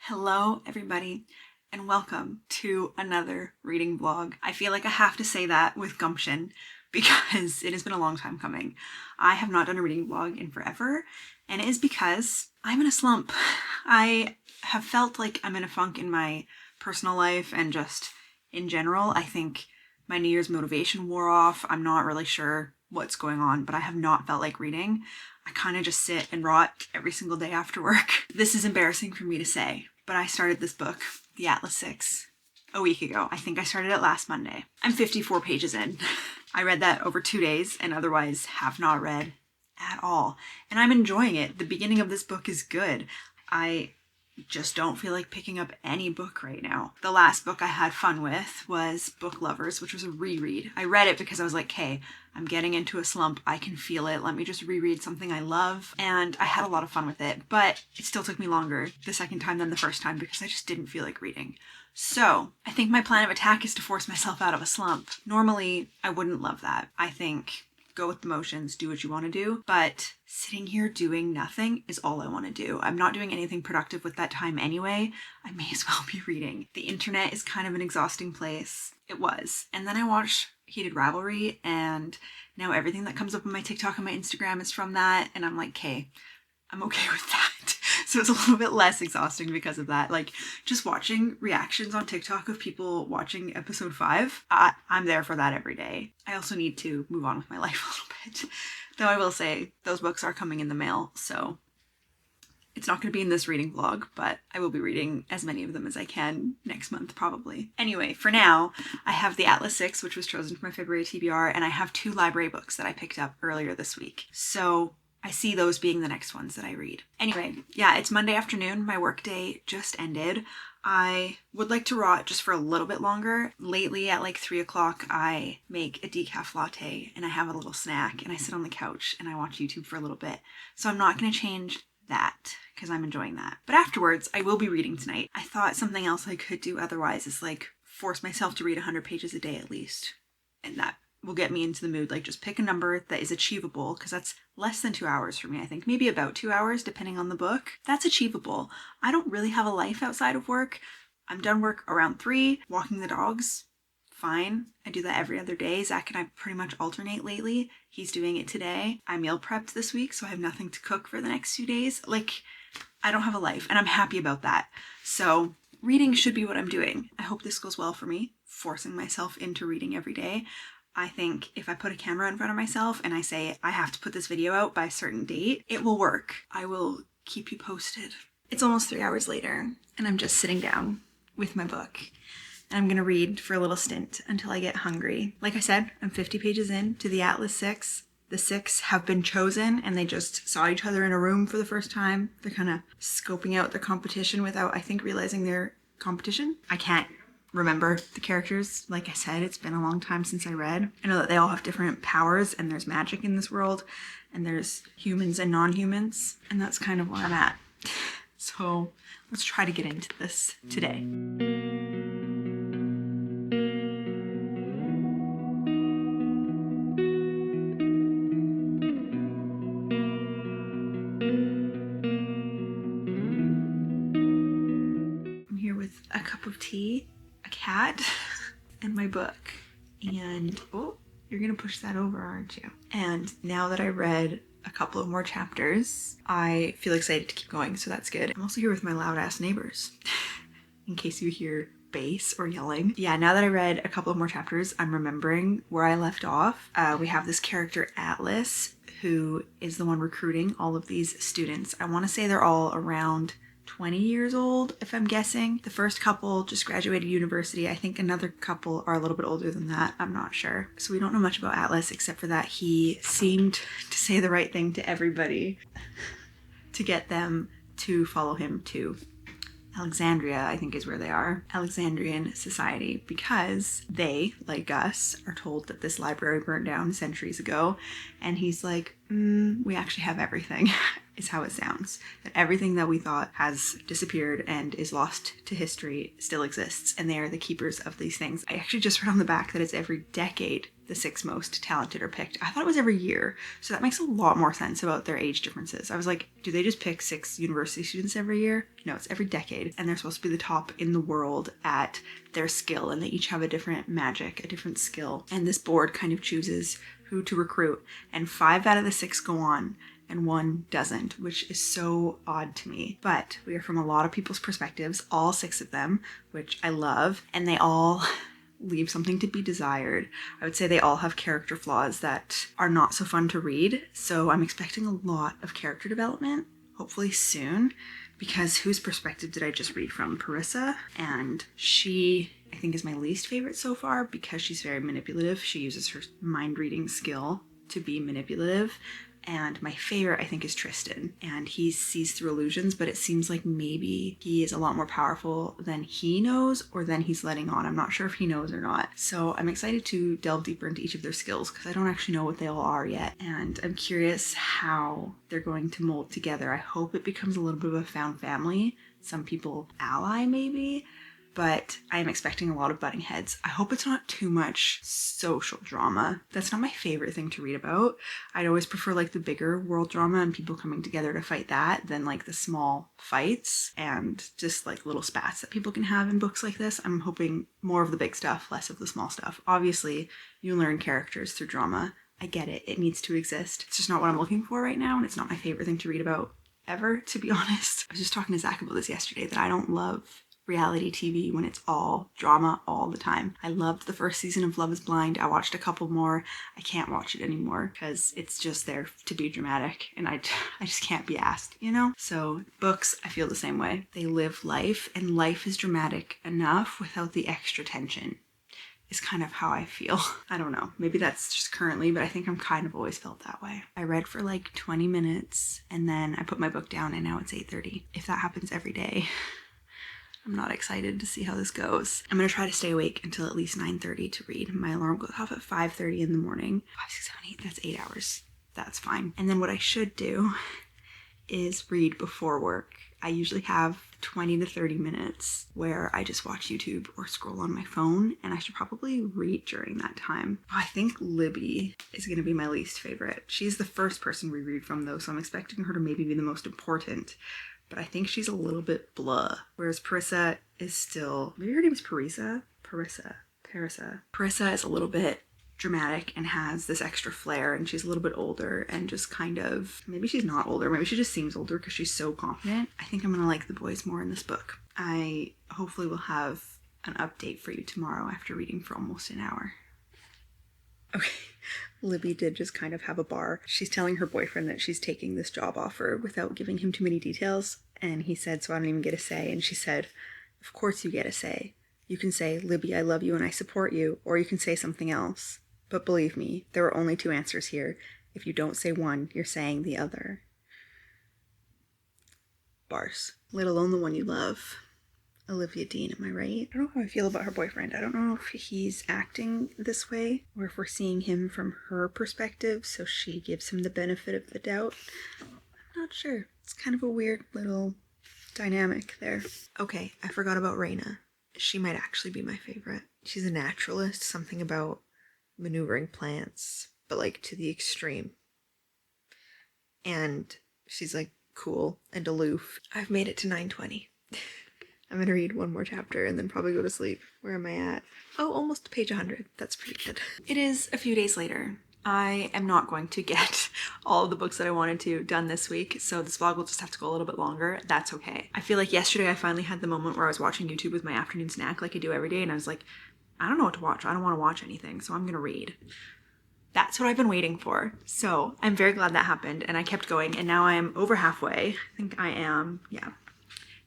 Hello everybody and welcome to another reading vlog. I feel like I have to say that with gumption because it has been a long time coming. I have not done a reading vlog in forever, and it is because I'm in a slump. I have felt like I'm in a funk in my personal life and just in general. I think my New Year's motivation wore off. I'm not really sure what's going on, but I have not felt like reading. I kind of just sit and rot every single day after work. This is embarrassing for me to say, but I started this book, The Atlas 6, a week ago. I think I started it last Monday. I'm 54 pages in. I read that over 2 days and otherwise have not read at all. And I'm enjoying it. The beginning of this book is good. I just don't feel like picking up any book right now. The last book I had fun with was Book Lovers, which was a reread. I read it because I was like, hey, I'm getting into a slump. I can feel it. Let me just reread something I love. And I had a lot of fun with it, but it still took me longer the second time than the first time because I just didn't feel like reading. So I think my plan of attack is to force myself out of a slump. Normally, I wouldn't love that. I think go with the motions, do what you want to do, but sitting here doing nothing is all I want to do. I'm not doing anything productive with that time anyway. I may as well be reading. The internet is kind of an exhausting place. It was. And then I watched Heated Ravelry, and now everything that comes up on my TikTok and my Instagram is from that, and I'm like, okay, I'm okay with that. So it's a little bit less exhausting because of that. Like, just watching reactions on TikTok of people watching episode 5, I'm there for that every day. I also need to move on with my life a little bit. Though I will say, those books are coming in the mail, so it's not going to be in this reading vlog, but I will be reading as many of them as I can next month, probably. Anyway, for now, I have The Atlas 6, which was chosen for my February TBR, and I have 2 library books that I picked up earlier this week. So I see those being the next ones that I read. Anyway, yeah, it's Monday afternoon. My work day just ended. I would like to rot just for a little bit longer. Lately at like 3 o'clock, I make a decaf latte and I have a little snack and I sit on the couch and I watch YouTube for a little bit. So I'm not going to change that because I'm enjoying that. But afterwards, I will be reading tonight. I thought something else I could do otherwise is like force myself to read 100 pages a day at least. And that will get me into the mood. Like, just pick a number that is achievable, because that's less than 2 hours for me, I think. Maybe about 2 hours, depending on the book. That's achievable. I don't really have a life outside of work. I'm done work around 3, walking the dogs, fine. I do that every other day. Zach and I pretty much alternate lately. He's doing it today. I meal prepped this week, so I have nothing to cook for the next 2 days. Like, I don't have a life, and I'm happy about that. So reading should be what I'm doing. I hope this goes well for me, forcing myself into reading every day. I think if I put a camera in front of myself and I say I have to put this video out by a certain date, it will work. I will keep you posted. It's almost 3 hours later and I'm just sitting down with my book and I'm gonna read for a little stint until I get hungry. Like I said, I'm 50 pages in to The Atlas 6. The 6 have been chosen and they just saw each other in a room for the first time. They're kind of scoping out the competition without, I think, realizing their competition. I can't remember the characters. Like I said, it's been a long time since I read. I know that they all have different powers and there's magic in this world and there's humans and non-humans, and that's kind of where I'm at. So let's try to get into this today. I'm here with a cup of tea, a cat, and my book. And, oh, you're gonna push that over, aren't you? And now that I read a couple of more chapters, I feel excited to keep going, so that's good. I'm also here with my loud ass neighbors, in case you hear bass or yelling. Yeah, now that I read a couple of more chapters, I'm remembering where I left off. We have this character, Atlas, who is the one recruiting all of these students. I wanna say they're all around 20 years old, if I'm guessing. The first couple just graduated university. I think another couple are a little bit older than that. I'm not sure. So we don't know much about Atlas except for that he seemed to say the right thing to everybody to get them to follow him to Alexandria, I think is where they are. Alexandrian society, because they, like us, are told that this library burned down centuries ago. And he's like, we actually have everything, is how it sounds. That everything that we thought has disappeared and is lost to history still exists. And they are the keepers of these things. I actually just read on the back that it's every decade the 6 most talented are picked. I thought it was every year, so that makes a lot more sense about their age differences. I was like, do they just pick 6 university students every year? No, it's every decade, and they're supposed to be the top in the world at their skill, and they each have a different magic, a different skill, and this board kind of chooses who to recruit, and 5 out of the 6 go on and 1 doesn't, which is so odd to me. But we are from a lot of people's perspectives, all 6 of them, which I love, and they all leave something to be desired. I would say they all have character flaws that are not so fun to read, so I'm expecting a lot of character development, hopefully soon, because whose perspective did I just read from? Parissa, and she, I think, is my least favorite so far because she's very manipulative. She uses her mind reading skill to be manipulative. And my favorite, I think, is Tristan. And he sees through illusions, but it seems like maybe he is a lot more powerful than he knows or than he's letting on. I'm not sure if he knows or not. So I'm excited to delve deeper into each of their skills because I don't actually know what they all are yet. And I'm curious how they're going to mold together. I hope it becomes a little bit of a found family. Some people ally, maybe. But I am expecting a lot of butting heads. I hope it's not too much social drama. That's not my favorite thing to read about. I'd always prefer like the bigger world drama and people coming together to fight that than like the small fights and just like little spats that people can have in books like this. I'm hoping more of the big stuff, less of the small stuff. Obviously, you learn characters through drama. I get it. It needs to exist. It's just not what I'm looking for right now, and it's not my favorite thing to read about ever, to be honest. I was just talking to Zach about this yesterday, that I don't love reality TV when it's all drama all the time. I loved the first season of Love is Blind. I watched a couple more. I can't watch it anymore because it's just there to be dramatic and I just can't be asked, you know? So books, I feel the same way. They live life, and life is dramatic enough without the extra tension is kind of how I feel. I don't know. Maybe that's just currently, but I think I'm kind of always felt that way. I read for like 20 minutes and then I put my book down and now it's 8:30. If that happens every day, I'm not excited to see how this goes. I'm gonna try to stay awake until at least 9:30 to read. My alarm goes off at 5:30 in the morning. 5, 6, 7, 8, that's 8 hours. That's fine. And then what I should do is read before work. I usually have 20 to 30 minutes where I just watch YouTube or scroll on my phone, and I should probably read during that time. Oh, I think Libby is gonna be my least favorite. She's the first person we read from though, so I'm expecting her to maybe be the most important. But I think she's a little bit blah. Whereas Parissa is still, maybe her name is Parissa? Parissa is a little bit dramatic and has this extra flair, and she's a little bit older and just kind of, maybe she's not older, maybe she just seems older because she's so confident. I think I'm gonna like the boys more in this book. I hopefully will have an update for you tomorrow after reading for almost an hour. Okay. Libby did just kind of have a bar. She's telling her boyfriend that she's taking this job offer without giving him too many details. And he said, so I don't even get a say. And she said, of course you get a say. You can say, Libby, I love you and I support you. Or you can say something else. But believe me, there are only 2 answers here. If you don't say one, you're saying the other. Bars. Let alone the one you love. Olivia Dean, am I right? I don't know how I feel about her boyfriend. I don't know if he's acting this way or if we're seeing him from her perspective, so she gives him the benefit of the doubt. I'm not sure. It's kind of a weird little dynamic there. Okay, I forgot about Raina. She might actually be my favorite. She's a naturalist, something about maneuvering plants, but like to the extreme. And she's like cool and aloof. I've made it to 9:20. I'm gonna read one more chapter and then probably go to sleep. Where am I at? Oh, almost page 100. That's pretty good. It is a few days later. I am not going to get all of the books that I wanted to done this week, so this vlog will just have to go a little bit longer. That's okay. I feel like yesterday I finally had the moment where I was watching YouTube with my afternoon snack like I do every day, and I was like, I don't know what to watch. I don't want to watch anything, so I'm gonna read. That's what I've been waiting for. So I'm very glad that happened, and I kept going, and now I am over halfway. I think I am, yeah.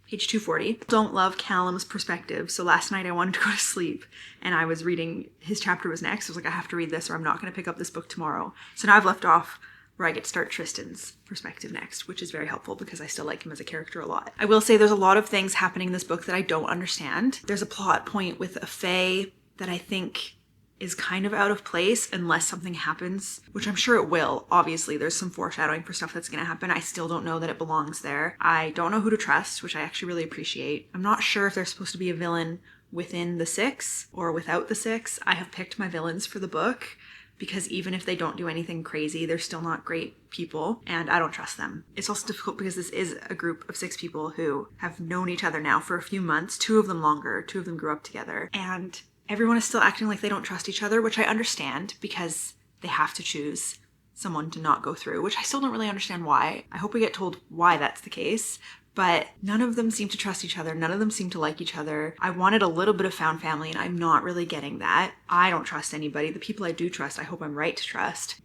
Page 240. Don't love Callum's perspective. So last night I wanted to go to sleep and I was reading, his chapter was next. I was like, I have to read this or I'm not going to pick up this book tomorrow. So now I've left off where I get to start Tristan's perspective next, which is very helpful because I still like him as a character a lot. I will say there's a lot of things happening in this book that I don't understand. There's a plot point with a fae that I think is kind of out of place unless something happens, which I'm sure it will. Obviously, there's some foreshadowing for stuff that's gonna happen. I still don't know that it belongs there. I don't know who to trust, which I actually really appreciate. I'm not sure if there's supposed to be a villain within the 6 or without the 6, I have picked my villains for the book, because even if they don't do anything crazy, they're still not great people, and I don't trust them. It's also difficult because this is a group of 6 people who have known each other now for a few months, 2 of them longer, 2 of them grew up together, and everyone is still acting like they don't trust each other, which I understand because they have to choose someone to not go through, which I still don't really understand why. I hope we get told why that's the case. But none of them seem to trust each other. None of them seem to like each other. I wanted a little bit of found family, and I'm not really getting that. I don't trust anybody. The people I do trust, I hope I'm right to trust.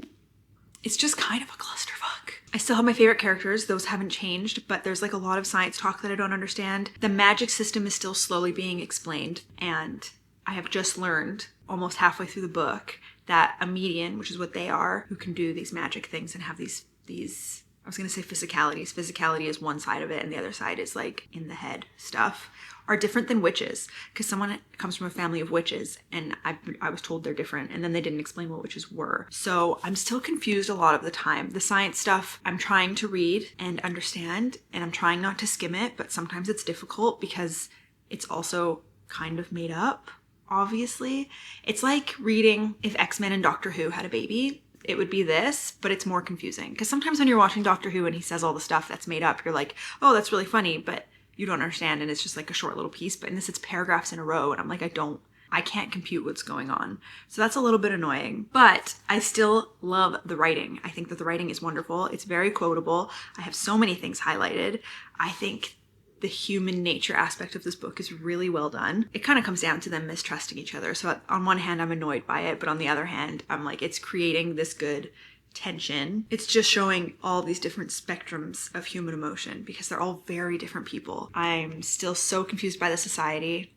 It's just kind of a clusterfuck. I still have my favorite characters. Those haven't changed, but there's like a lot of science talk that I don't understand. The magic system is still slowly being explained, and I have just learned almost halfway through the book that a medium, which is what they are, who can do these magic things and have these I was going to say physicalities. Physicality is one side of it, and the other side is like in the head stuff, are different than witches, because someone comes from a family of witches, and I was told they're different, and then they didn't explain what witches were. So I'm still confused a lot of the time. The science stuff I'm trying to read and understand, and I'm trying not to skim it, but sometimes it's difficult because it's also kind of made up, obviously. It's like reading if X-Men and Doctor Who had a baby. It would be this, but it's more confusing. Because sometimes when you're watching Doctor Who and he says all the stuff that's made up, you're like, oh, that's really funny, but you don't understand, and it's just like a short little piece. But in this, it's paragraphs in a row, and I'm like, I can't compute what's going on. So that's a little bit annoying, but I still love the writing. I think that the writing is wonderful. It's very quotable. I have so many things highlighted. I think the human nature aspect of this book is really well done. It kind of comes down to them mistrusting each other. So on one hand, I'm annoyed by it, but on the other hand, I'm like, it's creating this good tension. It's just showing all these different spectrums of human emotion because they're all very different people. I'm still so confused by the society.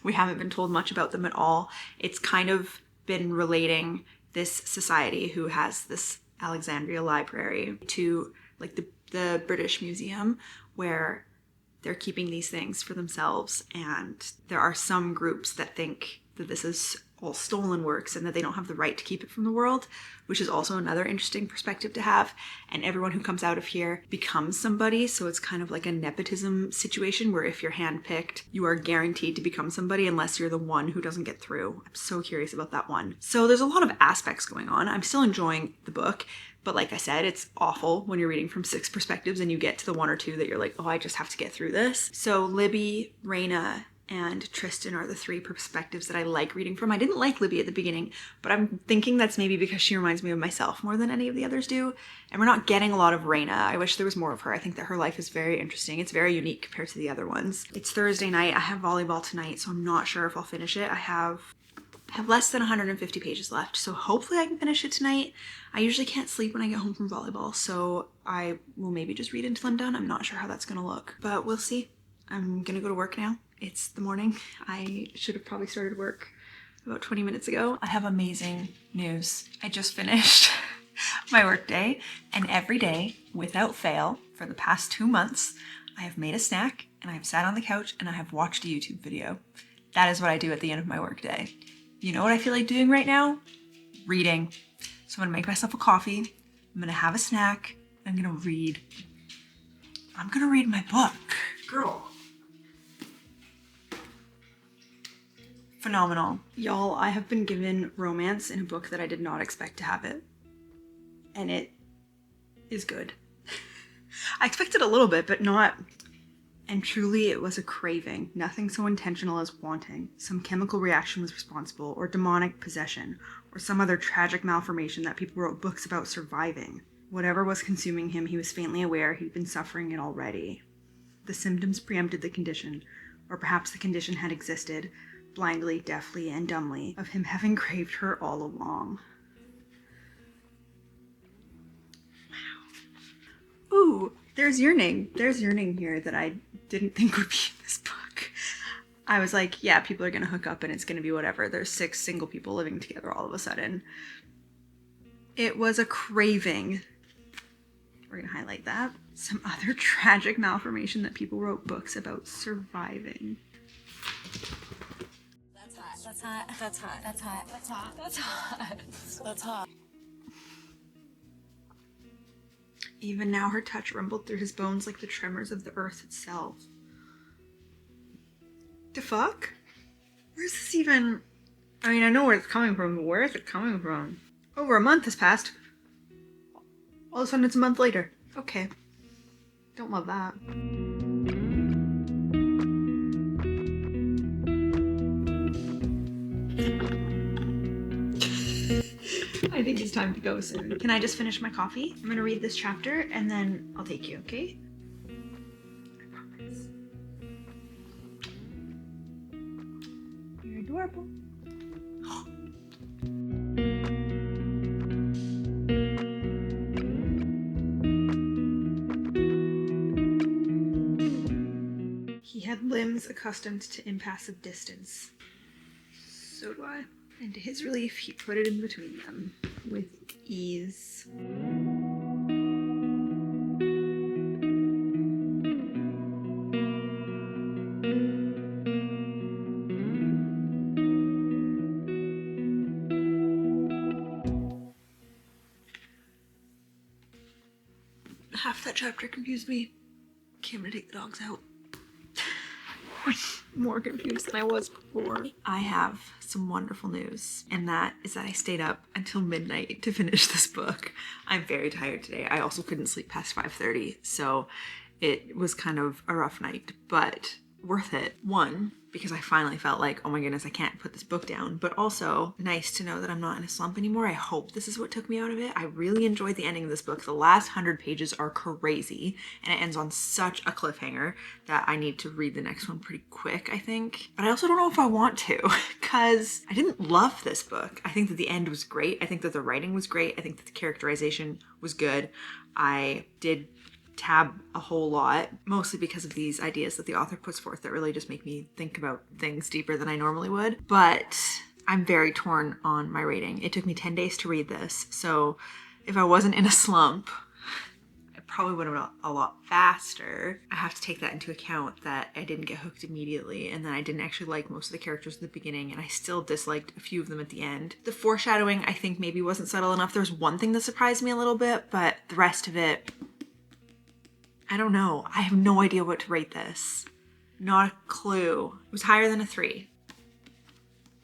We haven't been told much about them at all. It's kind of been relating this society who has this Alexandria library to like the British Museum, where they're keeping these things for themselves, and there are some groups that think that this is all stolen works and that they don't have the right to keep it from the world, which is also another interesting perspective to have. And everyone who comes out of here becomes somebody, so it's kind of like a nepotism situation where if you're handpicked, you are guaranteed to become somebody unless you're the one who doesn't get through. I'm so curious about that one. So there's a lot of aspects going on. I'm still enjoying the book. But like I said, it's awful when you're reading from 6 perspectives and you get to the 1 or 2 that you're like, oh, I just have to get through this. So Libby, Raina, and Tristan are the 3 perspectives that I like reading from. I didn't like Libby at the beginning, but I'm thinking that's maybe because she reminds me of myself more than any of the others do. And we're not getting a lot of Raina. I wish there was more of her. I think that her life is very interesting. It's very unique compared to the other ones. It's Thursday night. I have volleyball tonight, so I'm not sure if I'll finish it. I have less than 150 pages left, so hopefully I can finish it tonight. I usually can't sleep when I get home from volleyball, so I will maybe just read until I'm done. I'm not sure how that's gonna look, but we'll see. I'm gonna go to work now. It's the morning. I should have probably started work about 20 minutes ago. I have amazing news. I just finished my work day, and every day, without fail, for the past 2 months, I have made a snack, and I have sat on the couch, and I have watched a YouTube video. That is what I do at the end of my work day. You know what I feel like doing right now? Reading. So I'm gonna make myself a coffee, I'm gonna have a snack, I'm gonna read. I'm gonna read my book. Girl. Phenomenal. Y'all, I have been given romance in a book that I did not expect to have it. And it is good. I expected a little bit, but not. And truly it was a craving, nothing so intentional as wanting. Some chemical reaction was responsible, or demonic possession, or some other tragic malformation that people wrote books about surviving. Whatever was consuming him, he was faintly aware he'd been suffering it already. The symptoms preempted the condition, or perhaps the condition had existed, blindly, deafly, and dumbly, of him having craved her all along. Wow. Ooh, there's yearning. There's yearning here that I didn't think would be in this book. I was like, yeah, people are gonna hook up and it's gonna be whatever. There's 6 single people living together all of a sudden. It was a craving. We're gonna highlight that. Some other tragic malformation that people wrote books about surviving. That's hot. That's hot. That's hot. That's hot. That's hot. That's hot. That's hot. Even now her touch rumbled through his bones like the tremors of the earth itself. The fuck? Where's this even... I mean, I know where it's coming from, but where is it coming from? Over a month has passed. All of a sudden it's a month later. Okay. Don't love that. I think it's time to go soon. Can I just finish my coffee? I'm gonna read this chapter and then I'll take you, okay? I promise. You're adorable. He had limbs accustomed to impassive distance. So do I. And to his relief, he put it in between them with ease. Half that chapter confused me. Okay, I'm gonna take the dogs out. More confused than I was before. I have some wonderful news, and that is that I stayed up until midnight to finish this book. I'm very tired today. I also couldn't sleep past 5:30, so it was kind of a rough night, but worth it. One, because I finally felt like, oh my goodness, I can't put this book down, but also nice to know that I'm not in a slump anymore. I hope this is what took me out of it. I really enjoyed the ending of this book. The last 100 pages are crazy, and it ends on such a cliffhanger that I need to read the next one pretty quick, I think. But I also don't know if I want to, because I didn't love this book. I think that the end was great. I think that the writing was great. I think that the characterization was good. I did tab a whole lot, mostly because of these ideas that the author puts forth that really just make me think about things deeper than I normally would. But I'm very torn on my rating. It took me 10 days to read this, so if I wasn't in a slump, I probably would have gone a lot faster. I have to take that into account, that I didn't get hooked immediately, and then I didn't actually like most of the characters at the beginning, and I still disliked a few of them at the end. The foreshadowing, I think, maybe wasn't subtle enough. There was one thing that surprised me a little bit, but the rest of it, I don't know. I have no idea what to rate this. Not a clue. It was higher than a 3.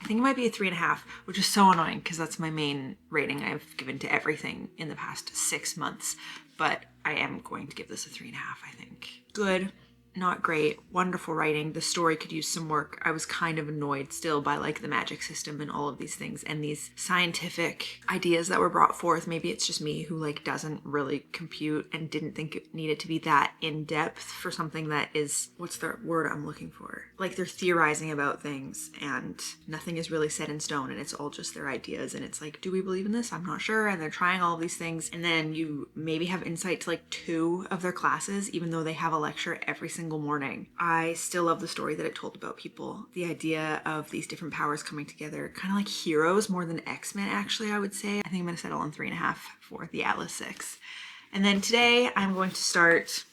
I think it might be a 3.5, which is so annoying because that's my main rating I've given to everything in the past 6 months. But I am going to give this a 3.5, I think. Good. Not great. Wonderful writing. The story could use some work. I was kind of annoyed still by like the magic system and all of these things and these scientific ideas that were brought forth. Maybe it's just me who like doesn't really compute and didn't think it needed to be that in depth for something that is, what's the word I'm looking for? Like they're theorizing about things and nothing is really set in stone and it's all just their ideas, and it's like, do we believe in this? I'm not sure. And they're trying all of these things, and then you maybe have insight to like 2 of their classes, even though they have a lecture every single morning. I still love the story that it told about people. The idea of these different powers coming together, kind of like heroes more than X-Men, actually, I would say. I think I'm going to settle on 3.5 for the Atlas 6. And then today I'm going to start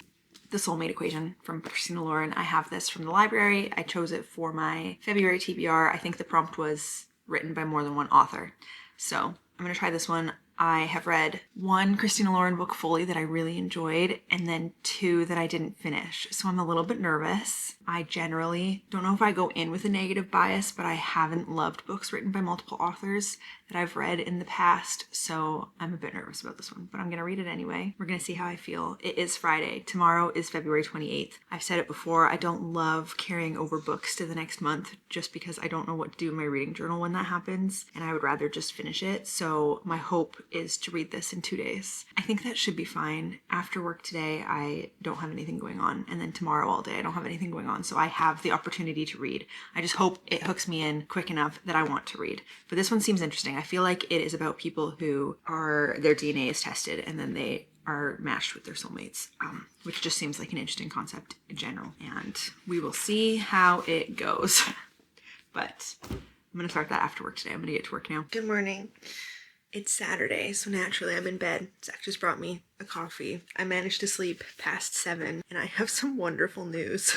The Soulmate Equation from Christina Lauren. I have this from the library. I chose it for my February TBR. I think the prompt was written by more than one author. So I'm going to try this one. I have read 1 Christina Lauren book fully that I really enjoyed, and then 2 that I didn't finish. So I'm a little bit nervous. I generally don't know if I go in with a negative bias, but I haven't loved books written by multiple authors that I've read in the past. So I'm a bit nervous about this one, but I'm going to read it anyway. We're going to see how I feel. It is Friday. Tomorrow is February 28th. I've said it before. I don't love carrying over books to the next month just because I don't know what to do in my reading journal when that happens, and I would rather just finish it. So my hope is to read this in 2 days. I think that should be fine. After work today, I don't have anything going on, and then tomorrow all day I don't have anything going on, so I have the opportunity to read. I just hope it hooks me in quick enough that I want to read. But this one seems interesting. I feel like it is about people who are, their DNA is tested and then they are matched with their soulmates, which just seems like an interesting concept in general, and we will see how it goes. But I'm gonna start that after work today. I'm gonna get to work now. Good morning. It's Saturday, so naturally I'm in bed. Zach just brought me a coffee. I managed to sleep past 7, and I have some wonderful news.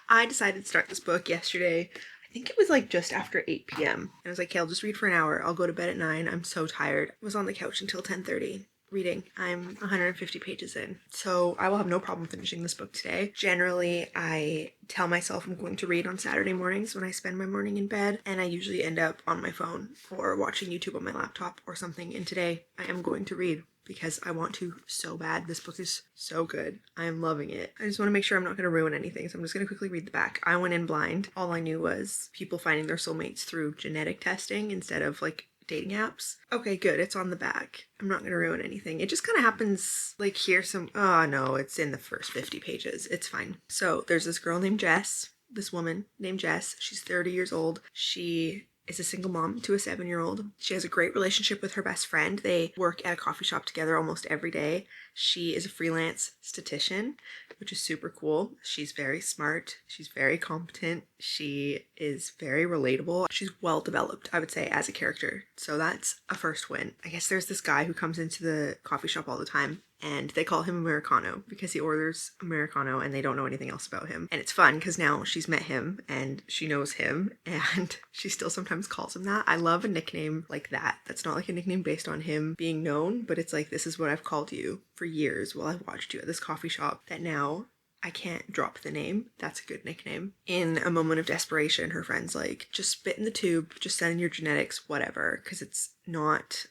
I decided to start this book yesterday. I think it was like just after 8 p.m. And I was like, okay, I'll just read for an hour. I'll go to bed at 9. I'm so tired. I was on the couch until 10:30. reading. I'm 150 pages in, so I will have no problem finishing this book today. Generally, I tell myself I'm going to read on Saturday mornings when I spend my morning in bed, and I usually end up on my phone or watching YouTube on my laptop or something, and today I am going to read because I want to so bad. This book is so good. I am loving it. I just want to make sure I'm not going to ruin anything, so I'm just going to quickly read the back. I went in blind. All I knew was people finding their soulmates through genetic testing instead of like dating apps. Okay, good. It's on the back. I'm not going to ruin anything. It just kind of happens like here oh no, it's in the first 50 pages. It's fine. So there's this girl named Jess, this woman named Jess. She's 30 years old. She is a single mom to a 7-year-old. She has a great relationship with her best friend. They work at a coffee shop together almost every day. She is a freelance statistician, which is super cool. She's very smart. She's very competent. She is very relatable. She's well developed, I would say, as a character. So that's a first win. I guess there's this guy who comes into the coffee shop all the time, and they call him Americano because he orders Americano and they don't know anything else about him. And it's fun because now she's met him and she knows him and she still sometimes calls him that. I love a nickname like that. That's not like a nickname based on him being known, but it's like, this is what I've called you for years while I've watched you at this coffee shop, that now I can't drop the name. That's a good nickname. In a moment of desperation, her friend's like, just spit in the tube, just send in your genetics, whatever, because it's not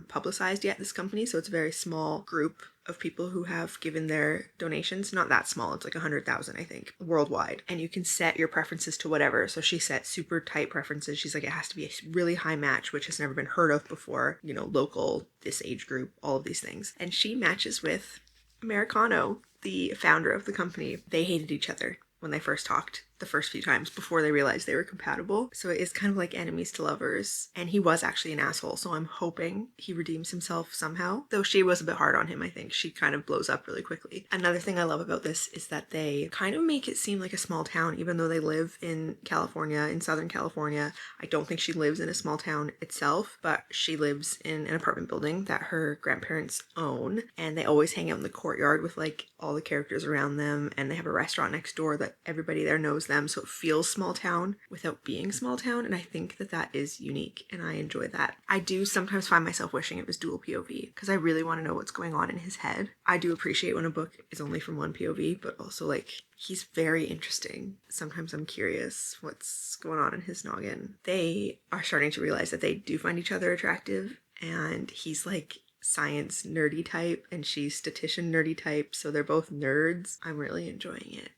publicized yet, this company, so it's a very small group of people who have given their donations. Not that small, it's like 100,000 I think worldwide, and you can set your preferences to whatever. So she set super tight preferences. She's like, it has to be a really high match, which has never been heard of before, you know, local, this age group, all of these things. And she matches with Americano, the founder of the company. They hated each other when they first talked the first few times before they realized they were compatible. So it is kind of like enemies to lovers. And he was actually an asshole, so I'm hoping he redeems himself somehow. Though she was a bit hard on him, I think. She kind of blows up really quickly. Another thing I love about this is that they kind of make it seem like a small town, even though they live in California, in Southern California. I don't think she lives in a small town itself, but she lives in an apartment building that her grandparents own. And they always hang out in the courtyard with like all the characters around them. And they have a restaurant next door that everybody there knows them, so it feels small town without being small town, and I think that that is unique and I enjoy that. I do sometimes find myself wishing it was dual POV because I really want to know what's going on in his head. I do appreciate when a book is only from one POV, but also like, he's very interesting. Sometimes I'm curious what's going on in his noggin. They are starting to realize that they do find each other attractive, and he's like science nerdy type and she's statistician nerdy type, so they're both nerds. I'm really enjoying it.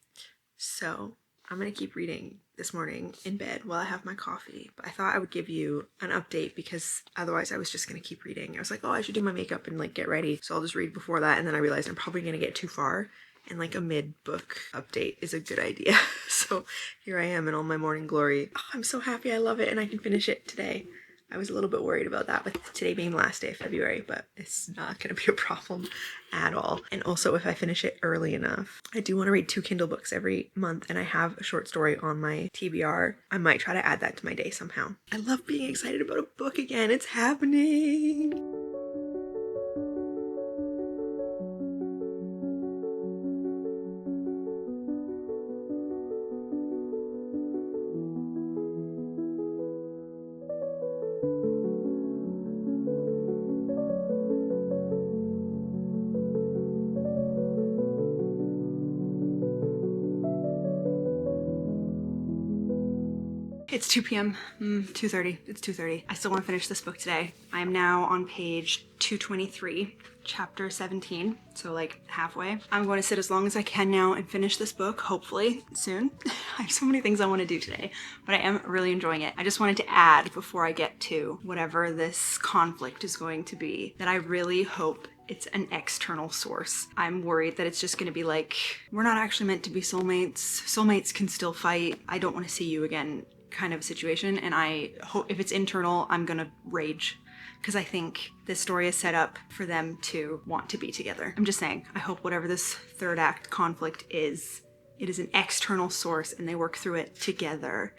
So I'm gonna keep reading this morning in bed while I have my coffee. But I thought I would give you an update because otherwise I was just gonna keep reading. I was like, oh, I should do my makeup and like get ready, so I'll just read before that. And then I realized I'm probably gonna get too far, and like a mid-book update is a good idea. So here I am in all my morning glory. Oh, I'm so happy I love it and I can finish it today. I was a little bit worried about that with today being the last day of February, but it's not going to be a problem at all. And also, if I finish it early enough, I do want to read 2 Kindle books every month, and I have a short story on my TBR. I might try to add that to my day somehow. I love being excited about a book again. It's happening. It's 2 p.m. 2:30. It's 2:30. I still want to finish this book today. I am now on page 223, chapter 17, so like halfway. I'm going to sit as long as I can now and finish this book, hopefully soon. I have so many things I want to do today, but I am really enjoying it. I just wanted to add before I get to whatever this conflict is going to be that I really hope it's an external source. I'm worried that it's just gonna be like, we're not actually meant to be soulmates. Soulmates can still fight. I don't want to see you again kind of situation. And I hope if it's internal, I'm gonna rage because I think this story is set up for them to want to be together. I'm just saying, I hope whatever this third act conflict is, it is an external source and they work through it together.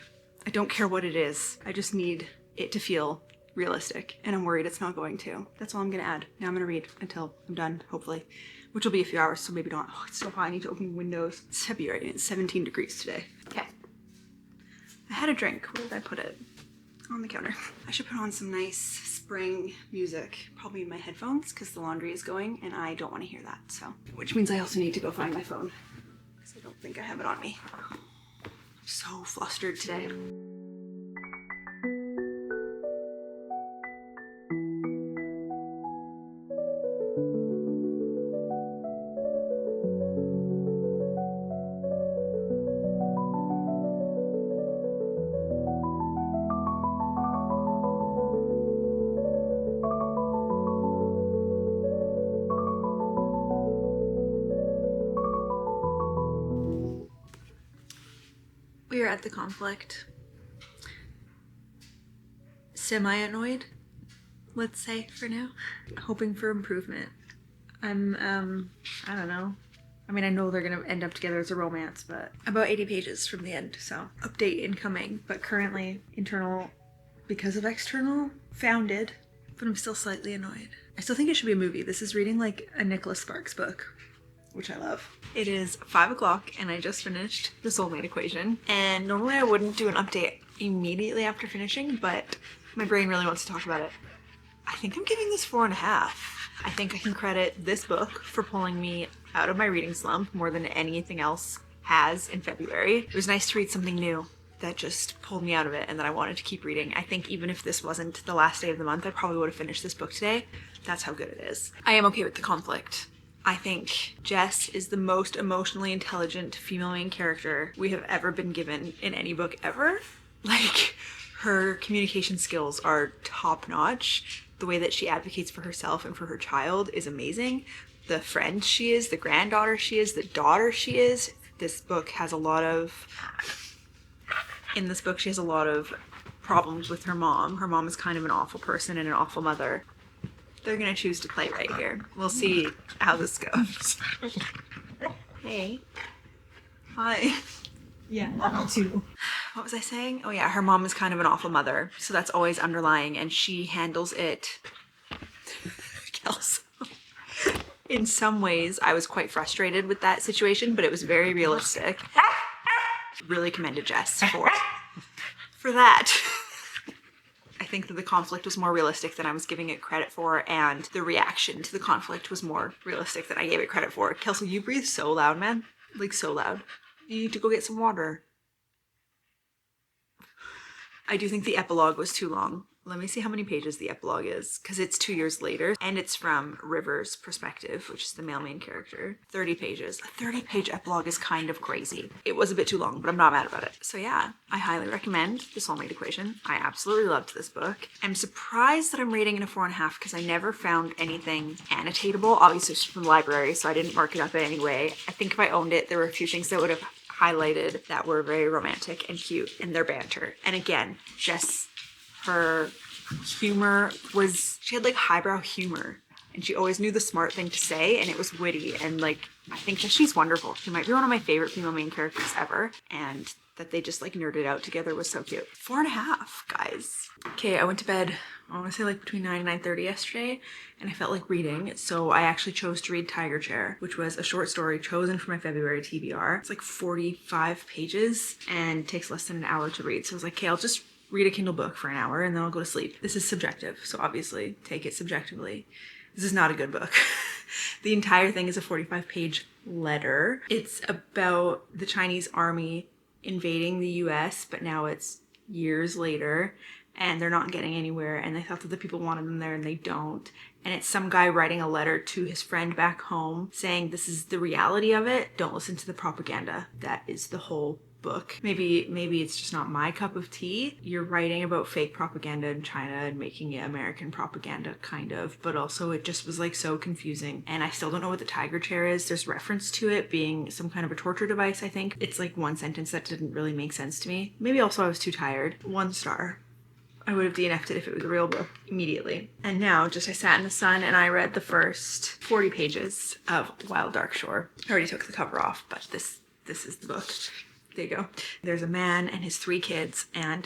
I don't care what it is. I just need it to feel realistic, and I'm worried it's not going to. That's all I'm gonna add. Now I'm gonna read until I'm done, hopefully, which will be a few hours, so maybe not. Oh, it's so hot, I need to open windows. It's February and it's 17 degrees today. Okay. I had a drink. Where did I put it? on the counter. I should put on some nice spring music, probably in my headphones because the laundry is going and I don't want to hear that. So, which means I also need to go find my phone because I don't think I have it on me. I'm so flustered today. We are at the conflict. Semi-annoyed, let's say for now. Hoping for improvement. I'm, I don't know. I mean, I know they're gonna end up together as a romance, but about 80 pages from the end, so update incoming. But currently, internal because of external, founded, but I'm still slightly annoyed. I still think it should be a movie. This is reading like a Nicholas Sparks book, which I love. It is 5 o'clock and I just finished the soulmate equation. And normally I wouldn't do an update immediately after finishing, but my brain really wants to talk about it. I think I'm giving this 4.5. I think I can credit this book for pulling me out of my reading slump more than anything else has in February. It was nice to read something new that just pulled me out of it and that I wanted to keep reading. I think even if this wasn't the last day of the month, I probably would have finished this book today. That's how good it is. I am okay with the conflict. I think Jess is the most emotionally intelligent female main character we have ever been given in any book ever. Like, her communication skills are top notch. The way that she advocates for herself and for her child is amazing. The friend she is, the granddaughter she is, the daughter she is. This book has a lot of... In this book, she has a lot of problems with her mom. Her mom is kind of an awful person and an awful mother. They're gonna choose to play right here. We'll see how this goes. Hey. Hi. Yeah, too. What was I saying? Oh yeah, her mom is kind of an awful mother. So that's always underlying and she handles it. Kelso. In some ways, I was quite frustrated with that situation, but it was very realistic. Really commended Jess for that. I think that the conflict was more realistic than I was giving it credit for, and the reaction to the conflict was more realistic than I gave it credit for. Kelsey, you breathe so loud, man. Like, so loud. You need to go get some water. I do think the epilogue was too long. Let me see how many pages the epilogue is, because it's 2 years later, and it's from River's perspective, which is the male main character. 30 pages. A 30-page epilogue is kind of crazy. It was a bit too long, but I'm not mad about it. So yeah, I highly recommend The Soulmate Equation. I absolutely loved this book. I'm surprised that I'm rating it a 4.5 because I never found anything annotatable. Obviously it's from the library, so I didn't mark it up in any way. I think if I owned it, there were a few things that would have highlighted that were very romantic and cute in their banter. And again, just her humor was, she had like highbrow humor and she always knew the smart thing to say and it was witty, and like, I think that she's wonderful. She might be one of my favorite female main characters ever, and that they just like nerded out together was so cute. 4.5, guys. Okay, I went to bed, I want to say like between 9 and 9:30 yesterday, and I felt like reading, so I actually chose to read Tiger Chair, which was a short story chosen for my February TBR. It's like 45 pages and takes less than an hour to read, so I was like, okay, I'll just read a Kindle book for an hour and then I'll go to sleep. This is subjective, so obviously take it subjectively. This is not a good book. The entire thing is a 45-page letter. It's about the Chinese army invading the US, but now it's years later and they're not getting anywhere, and they thought that the people wanted them there and they don't. And it's some guy writing a letter to his friend back home saying this is the reality of it, don't listen to the propaganda. That is the whole book. Maybe it's just not my cup of tea. You're writing about fake propaganda in China and making it American propaganda, kind of, but also it just was like so confusing. And I still don't know what the tiger chair is. There's reference to it being some kind of a torture device, I think. It's like one sentence that didn't really make sense to me. Maybe also I was too tired. 1 star. I would have DNF'd it if it was a real book immediately. And now just I sat in the sun and I read the first 40 pages of Wild Dark Shore. I already took the cover off, but this is the book. There you go. There's a man and his 3 kids, and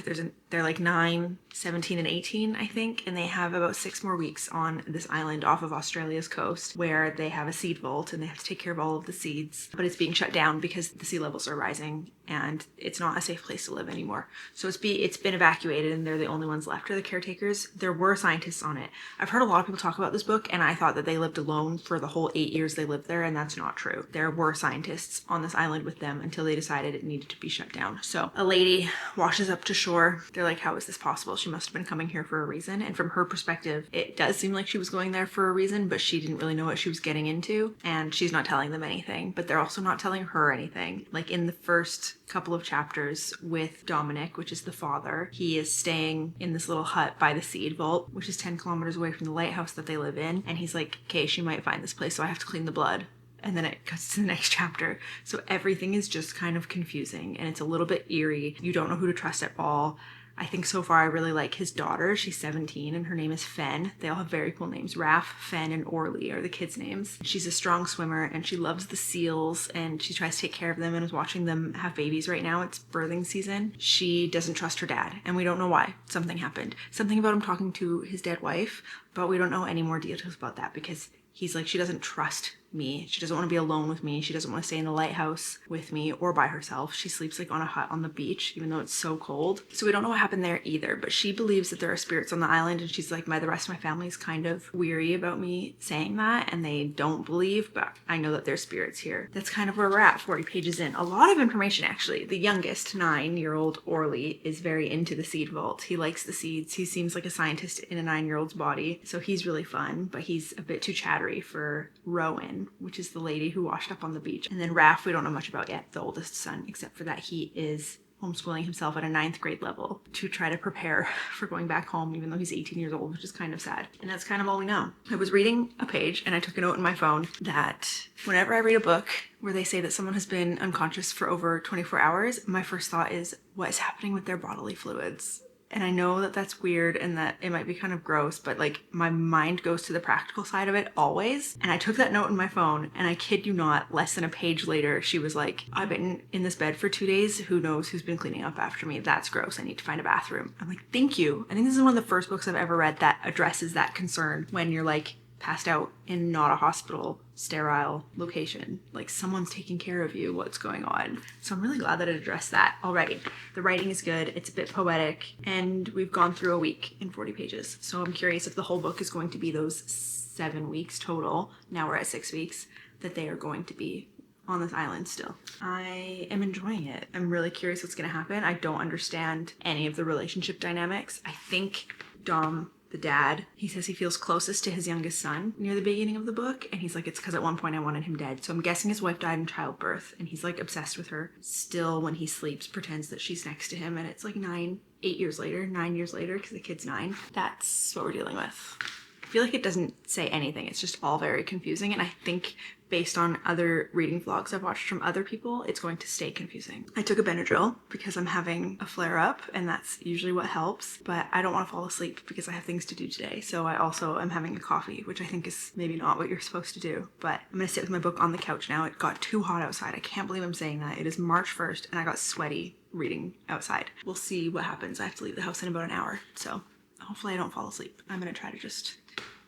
They're like 9, 17, and 18, I think, and they have about 6 more weeks on this island off of Australia's coast where they have a seed vault and they have to take care of all of the seeds, but it's being shut down because the sea levels are rising and it's not a safe place to live anymore. So it's been evacuated and they're the only ones left are the caretakers. There were scientists on it. I've heard a lot of people talk about this book and I thought that they lived alone for the whole 8 years they lived there, and that's not true. There were scientists on this island with them until they decided it needed to be shut down. So a lady washes up to shore. They're like, how is this possible? She must have been coming here for a reason. And from her perspective, it does seem like she was going there for a reason, but she didn't really know what she was getting into. And she's not telling them anything, but they're also not telling her anything. Like in the first couple of chapters with Dominic, which is the father, he is staying in this little hut by the seed vault, which is 10 kilometers away from the lighthouse that they live in. And he's like, okay, she might find this place, so I have to clean the blood. And then it cuts to the next chapter. So everything is just kind of confusing and it's a little bit eerie. You don't know who to trust at all. I think so far I really like his daughter. She's 17 and her name is Fen. They all have very cool names. Raph, Fen, and Orly are the kids' names. She's a strong swimmer and she loves the seals and she tries to take care of them and is watching them have babies right now. It's birthing season. She doesn't trust her dad and we don't know why. Something happened. Something about him talking to his dead wife, but we don't know any more details about that because he's like, she doesn't trust me. She doesn't want to be alone with me. She doesn't want to stay in the lighthouse with me or by herself. She sleeps like on a hut on the beach, even though it's so cold. So we don't know what happened there either, but she believes that there are spirits on the island and she's like, the rest of my family is kind of weary about me saying that and they don't believe, but I know that there's spirits here. That's kind of where we're at, 40 pages in. A lot of information actually. The youngest, 9-year-old Orly, is very into the seed vault. He likes the seeds. He seems like a scientist in a 9-year-old's body. So he's really fun, but he's a bit too chattery for Rowan, which is the lady who washed up on the beach. And then Raph, we don't know much about yet, the oldest son, except for that he is homeschooling himself at a 9th grade level to try to prepare for going back home, even though he's 18 years old, which is kind of sad. And that's kind of all we know. I was reading a page and I took a note in my phone that whenever I read a book where they say that someone has been unconscious for over 24 hours, my first thought is, what is happening with their bodily fluids? And I know that that's weird and that it might be kind of gross, but like my mind goes to the practical side of it always. And I took that note in my phone and I kid you not, less than a page later, she was like, I've been in this bed for 2 days. Who knows who's been cleaning up after me? That's gross. I need to find a bathroom. I'm like, thank you. I think this is one of the first books I've ever read that addresses that concern when you're like passed out in not a hospital, sterile location. Like someone's taking care of you. What's going on? So I'm really glad that it addressed that already. The writing is good. It's a bit poetic and we've gone through a week in 40 pages. So I'm curious if the whole book is going to be those 7 weeks total. Now we're at 6 weeks that they are going to be on this island still. I am enjoying it. I'm really curious what's going to happen. I don't understand any of the relationship dynamics. I think Dom, the dad, he says he feels closest to his youngest son near the beginning of the book, and he's like, it's because at one point I wanted him dead. So I'm guessing his wife died in childbirth and he's like obsessed with her. Still, when he sleeps, pretends that she's next to him, and it's like 9 years later because the kid's 9. That's what we're dealing with. I feel like it doesn't say anything. It's just all very confusing, and I think based on other reading vlogs I've watched from other people, it's going to stay confusing. I took a Benadryl because I'm having a flare-up, and that's usually what helps, but I don't want to fall asleep because I have things to do today. So I also am having a coffee, which I think is maybe not what you're supposed to do, but I'm gonna sit with my book on the couch now. It got too hot outside. I can't believe I'm saying that. It is March 1st, and I got sweaty reading outside. We'll see what happens. I have to leave the house in about an hour, so hopefully I don't fall asleep. I'm gonna try to just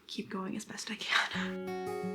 keep going as best I can.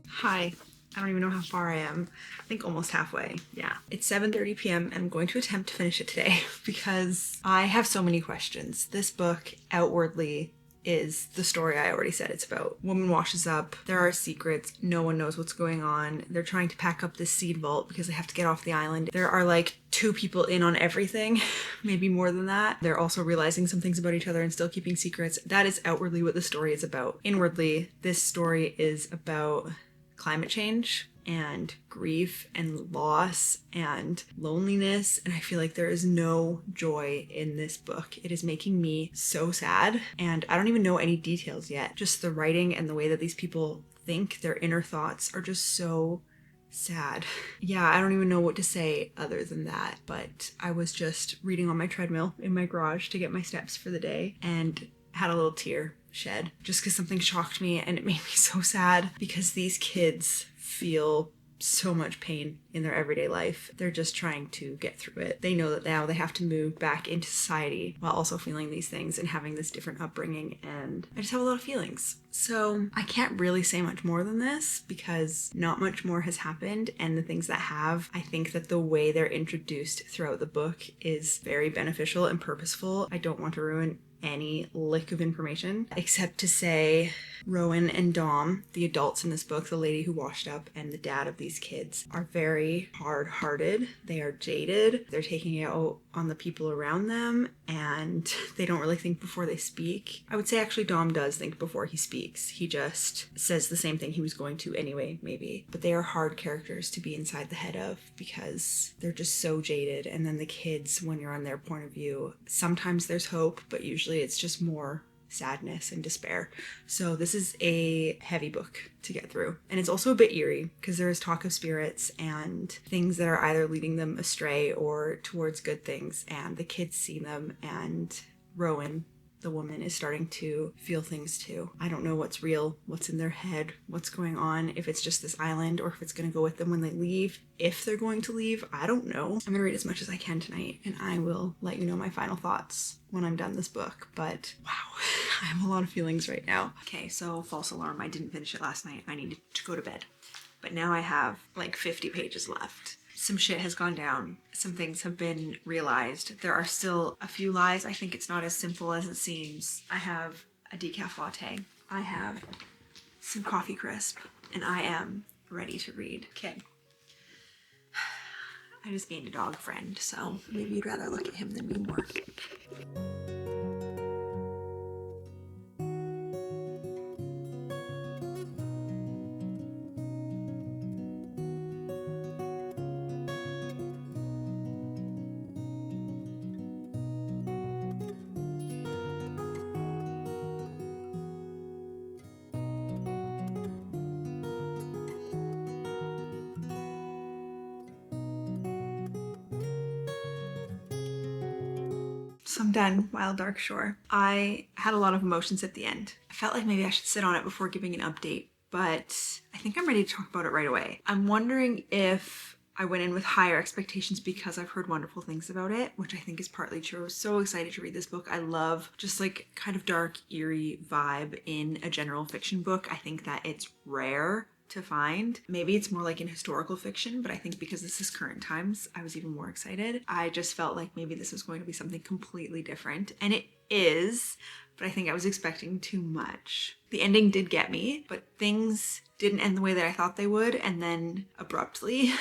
Hi. I don't even know how far I am. I think almost halfway. Yeah. It's 7:30 p.m. and I'm going to attempt to finish it today because I have so many questions. This book outwardly is the story I already said it's about. Woman washes up, there are secrets, no one knows what's going on. They're trying to pack up this seed vault because they have to get off the island. There are like 2 people in on everything, maybe more than that. They're also realizing some things about each other and still keeping secrets. That is outwardly what the story is about. Inwardly, this story is about climate change and grief and loss and loneliness, and I feel like there is no joy in this book. It is making me so sad, and I don't even know any details yet. Just the writing and the way that these people think, their inner thoughts, are just so sad. Yeah, I don't even know what to say other than that, but I was just reading on my treadmill in my garage to get my steps for the day and had a little tear shed just because something shocked me and it made me so sad because these kids feel so much pain in their everyday life. They're just trying to get through it. They know that now they have to move back into society while also feeling these things and having this different upbringing, and I just have a lot of feelings. So I can't really say much more than this because not much more has happened, and the things that have, I think that the way they're introduced throughout the book is very beneficial and purposeful. I don't want to ruin any lick of information except to say Rowan and Dom, the adults in this book, the lady who washed up and the dad of these kids, are very hard-hearted. They are jaded. They're taking it out on the people around them, and they don't really think before they speak. I would say actually Dom does think before he speaks. He just says the same thing he was going to anyway, maybe. But they are hard characters to be inside the head of because they're just so jaded. And then the kids, when you're on their point of view, sometimes there's hope, but usually it's just more sadness and despair. So this is a heavy book to get through. And it's also a bit eerie because there is talk of spirits and things that are either leading them astray or towards good things. And the kids see them, and Rowan, the woman, is starting to feel things too. I don't know what's real, what's in their head, what's going on, if it's just this island or if it's going to go with them when they leave. If they're going to leave, I don't know. I'm going to read as much as I can tonight, and I will let you know my final thoughts when I'm done this book. But wow, I have a lot of feelings right now. Okay, so false alarm. I didn't finish it last night. I needed to go to bed. But now I have like 50 pages left. Some shit has gone down. Some things have been realized. There are still a few lies. I think it's not as simple as it seems. I have a decaf latte. I have some coffee crisp, and I am ready to read. Okay. I just gained a dog friend, so maybe you'd rather look at him than me more. So I'm done, Wild Dark Shore. I had a lot of emotions at the end. I felt like maybe I should sit on it before giving an update, but I think I'm ready to talk about it right away. I'm wondering if I went in with higher expectations because I've heard wonderful things about it, which I think is partly true. I was so excited to read this book. I love just like kind of dark, eerie vibe in a general fiction book. I think that it's rare to find. Maybe it's more like in historical fiction, but I think because this is current times, I was even more excited. I just felt like maybe this was going to be something completely different, and it is, but I think I was expecting too much. The ending did get me, but things didn't end the way that I thought they would, and then abruptly,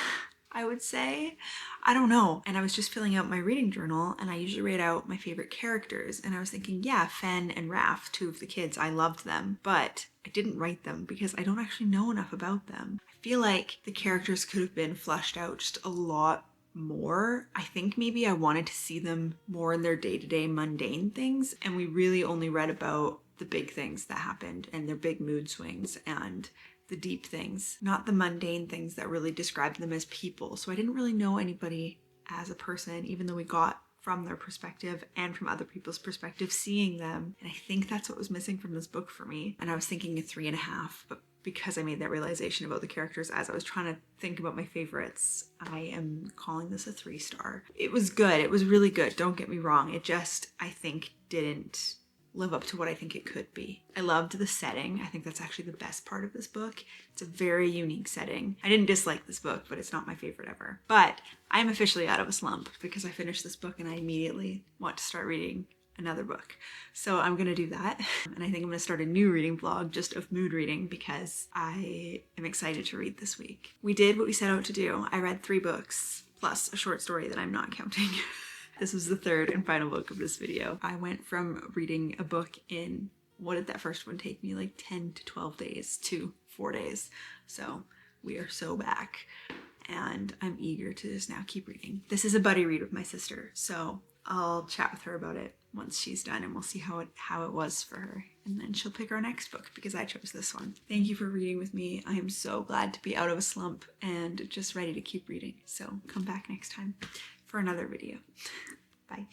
I would say. I don't know. And I was just filling out my reading journal, and I usually write out my favorite characters, and I was thinking, yeah, Fen and Raph, two of the kids, I loved them, but I didn't write them because I don't actually know enough about them. I feel like the characters could have been fleshed out just a lot more. I think maybe I wanted to see them more in their day-to-day mundane things, and we really only read about the big things that happened and their big mood swings and the deep things, not the mundane things that really described them as people. So I didn't really know anybody as a person, even though we got from their perspective and from other people's perspective, seeing them. And I think that's what was missing from this book for me. And I was thinking a 3.5, but because I made that realization about the characters as I was trying to think about my favorites, I am calling this a 3-star. It was good. It was really good. Don't get me wrong. It just, I think, didn't live up to what I think it could be. I loved the setting. I think that's actually the best part of this book. It's a very unique setting. I didn't dislike this book, but it's not my favorite ever. But I'm officially out of a slump because I finished this book and I immediately want to start reading another book. So I'm gonna do that. And I think I'm gonna start a new reading vlog just of mood reading because I am excited to read this week. We did what we set out to do. I read 3 books plus a short story that I'm not counting. This was the 3rd and final book of this video. I went from reading a book in, what did that first one take me? Like 10 to 12 days to 4 days. So we are so back and I'm eager to just now keep reading. This is a buddy read with my sister, so I'll chat with her about it once she's done and we'll see how it was for her. And then she'll pick our next book because I chose this one. Thank you for reading with me. I am so glad to be out of a slump and just ready to keep reading. So come back next time for another video. Bye.